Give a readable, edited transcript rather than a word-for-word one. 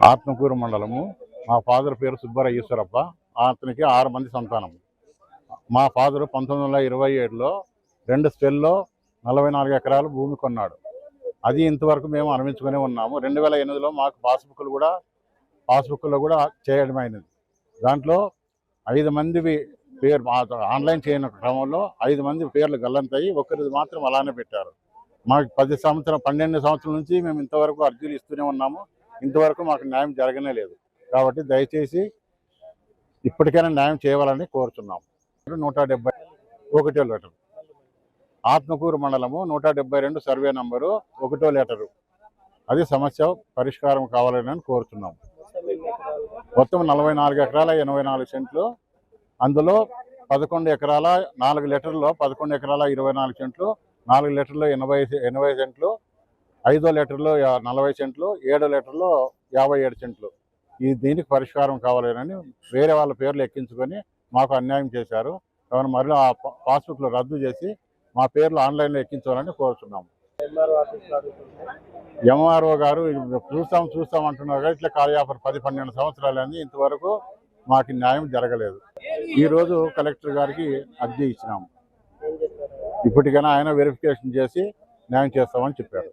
ఆత్మకూరు మండలము. మా ఫాదర్ పేరు సుబ్బరాయ ఈశ్వరప్ప. అతనికి 6 మంది సంతానం. మా ఫాదరు 1927లో 2 స్పెల్లో 44 ఎకరాలు భూమి కొన్నాడు. అది ఇంతవరకు మేము అనుభవించుకునే ఉన్నాము. 2008లో మాకు పాస్బుక్లో కూడా చేయడమైనది. దాంట్లో 5 మంది పేరు ఆన్లైన్ చేయని క్రమంలో 5 మంది పేర్లు గల్లంతయి, ఒకరిది మాత్రం అలానే పెట్టారు. మాకు 12 సంవత్సరాల నుంచి మేము ఇంతవరకు అర్జీలు ఇస్తూనే ఉన్నాము. ఇంతవరకు మాకు న్యాయం జరగనే లేదు. కాబట్టి దయచేసి ఇప్పటికైనా న్యాయం చేయాలని కోరుతున్నాము. 171 లెటరు, ఆత్మకూరు మండలము 172 సర్వే నంబరు 1 లెటరు. అది సమస్య పరిష్కారం కావాలని కోరుతున్నాము. మొత్తం 44 ఎకరాల 84 సెంట్లు. అందులో 11 ఎకరాల 4 లెటర్లో 11 ఎకరాల 24 సెంట్లు, 4 లెటర్లో 80 సెంట్లు, 5వ లెటర్లో 40 సెంట్లు, 7వ లెటర్లో 57 సెంట్లు. దీనికి పరిష్కారం కావాలని వేరే వాళ్ళ పేర్లు ఎక్కించుకొని మాకు అన్యాయం చేశారు. కావున మరలా ఆ పాస్బుక్లు రద్దు చేసి మా పేర్లు ఆన్లైన్లో ఎక్కించాలని కోరుతున్నాము. ఎంఆర్ఓ గారు చూస్తాం అంటున్నారు కదా, ఇట్లా కాలయాపన 10-12 సంవత్సరాలని ఇంతవరకు మాకు న్యాయం జరగలేదు. ఈరోజు కలెక్టర్ గారికి అర్జీ ఇచ్చినాము. ఇప్పటికైనా ఆయన వెరిఫికేషన్ చేసి న్యాయం చేస్తామని చెప్పారు.